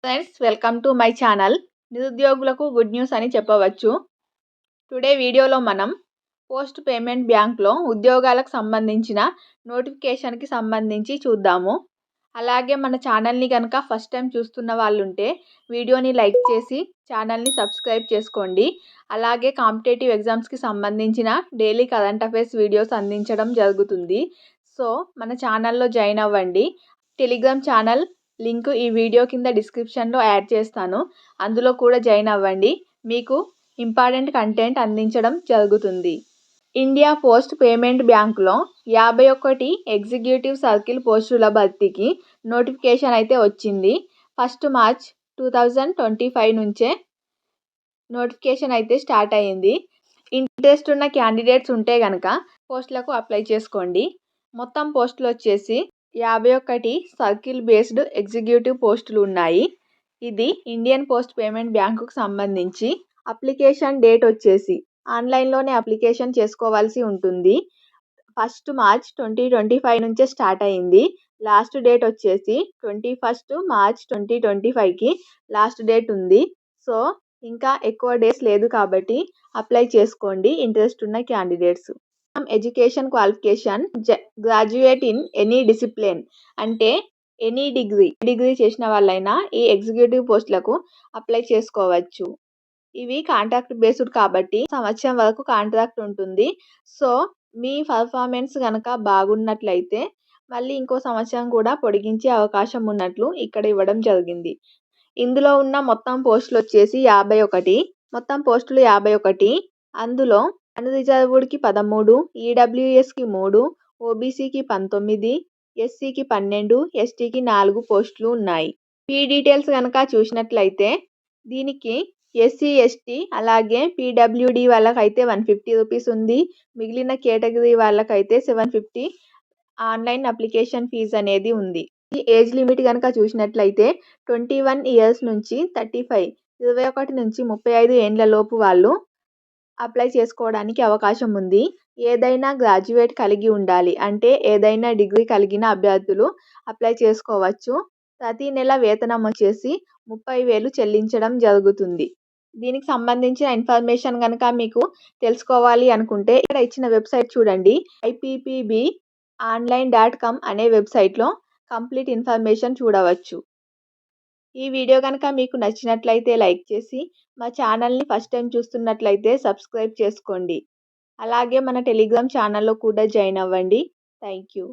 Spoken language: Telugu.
Friends, welcome to my channel. నిరుద్యోగులకు గుడ్ న్యూస్ అని చెప్పవచ్చు. టుడే వీడియోలో మనం పోస్ట్ పేమెంట్ బ్యాంక్లో ఉద్యోగాలకు సంబంధించిన నోటిఫికేషన్కి సంబంధించి చూద్దాము. అలాగే మన ఛానల్ని కనుక ఫస్ట్ టైం చూస్తున్న వాళ్ళు ఉంటే వీడియోని లైక్ చేసి ఛానల్ని సబ్స్క్రైబ్ చేసుకోండి. అలాగే కాంపిటేటివ్ ఎగ్జామ్స్కి సంబంధించిన డైలీ కరెంట్ అఫైర్స్ వీడియోస్ అందించడం జరుగుతుంది. సో మన ఛానల్లో జాయిన్ అవ్వండి. టెలిగ్రామ్ ఛానల్ లింక్ ఈ వీడియో కింద డిస్క్రిప్షన్లో యాడ్ చేస్తాను. అందులో కూడా జాయిన్ అవ్వండి. మీకు ఇంపార్టెంట్ కంటెంట్ అందించడం జరుగుతుంది. ఇండియా పోస్ట్ పేమెంట్ బ్యాంకులో 51 ఎగ్జిక్యూటివ్ సర్కిల్ పోస్టుల భర్తీకి నోటిఫికేషన్ అయితే వచ్చింది. 1 మార్చ్ 2025 నుంచే నోటిఫికేషన్ అయితే స్టార్ట్ అయ్యింది. ఇంట్రెస్ట్ ఉన్న క్యాండిడేట్స్ ఉంటే కనుక పోస్టులకు అప్లై చేసుకోండి. మొత్తం పోస్టులు వచ్చేసి 51 సర్కిల్ బేస్డ్ ఎగ్జిక్యూటివ్ పోస్టులు ఉన్నాయి. ఇది ఇండియన్ పోస్ట్ పేమెంట్ బ్యాంకుకు సంబంధించి. అప్లికేషన్ డేట్ వచ్చేసి ఆన్లైన్లోనే అప్లికేషన్ చేసుకోవాల్సి ఉంటుంది. 1 మార్చ్ 2025 నుంచే స్టార్ట్ అయింది. లాస్ట్ డేట్ వచ్చేసి 21 మార్చ్ 2025కి లాస్ట్ డేట్ ఉంది. సో ఇంకా ఎక్కువ డేస్ లేదు కాబట్టి అప్లై చేసుకోండి ఇంట్రెస్ట్ ఉన్న candidates. Education qualification graduate in any discipline అంటే ఎనీ డిగ్రీ చేసిన వాళ్ళైనా ఈ ఎగ్జిక్యూటివ్ పోస్టులకు అప్లై చేసుకోవచ్చు. ఇవి కాంట్రాక్ట్ బేస్డ్ కాబట్టి సంవత్సరం వరకు కాంట్రాక్ట్ ఉంటుంది. సో మీ పర్ఫార్మెన్స్ కనుక బాగున్నట్లయితే మళ్ళీ ఇంకో సంవత్సరం కూడా పొడిగించే అవకాశం ఉన్నట్లు ఇక్కడ ఇవ్వడం జరిగింది. ఇందులో ఉన్న మొత్తం పోస్టులు వచ్చేసి 51. మొత్తం పోస్టులు 51. అందులో అన్రిజర్వ్డ్కి 13, ఈడబ్ల్యూఎస్కి 3, ఓబీసీకి 19, ఎస్సీకి 12, ఎస్టీకి 4 పోస్టులు ఉన్నాయి. ఫీ డీటెయిల్స్ కనుక చూసినట్లయితే దీనికి ఎస్సీ ఎస్టీ అలాగే పీడబ్ల్యూడి వాళ్ళకైతే 150 రూపీస్ ఉంది. మిగిలిన కేటగిరీ వాళ్ళకైతే 750 ఆన్లైన్ అప్లికేషన్ ఫీజు అనేది ఉంది. ఈ ఏజ్ లిమిట్ కనుక చూసినట్లయితే 21 ఇయర్స్ నుంచి 35 21 నుంచి 35 ఏండ్ల లోపు వాళ్ళు అప్లై చేసుకోవడానికి అవకాశం ఉంది. ఏదైనా గ్రాడ్యుయేట్ కలిగి ఉండాలి అంటే ఏదైనా డిగ్రీ కలిగిన అభ్యర్థులు అప్లై చేసుకోవచ్చు. ప్రతి నెల వేతనం వచ్చేసి 30,000 చెల్లించడం జరుగుతుంది. దీనికి సంబంధించిన ఇన్ఫర్మేషన్ కనుక మీకు తెలుసుకోవాలి అనుకుంటే ఇక్కడ ఇచ్చిన వెబ్సైట్ చూడండి. ippbonline.com అనే వెబ్సైట్లో కంప్లీట్ ఇన్ఫర్మేషన్ చూడవచ్చు. ఈ వీడియో కనుక మీకు నచ్చినట్లయితే లైక్ చేసి మా ఛానల్ని ఫస్ట్ టైం చూస్తున్నట్లయితే సబ్స్క్రైబ్ చేసుకోండి. అలాగే మన టెలిగ్రామ్ ఛానల్లో కూడా జాయిన్ అవ్వండి. Thank you.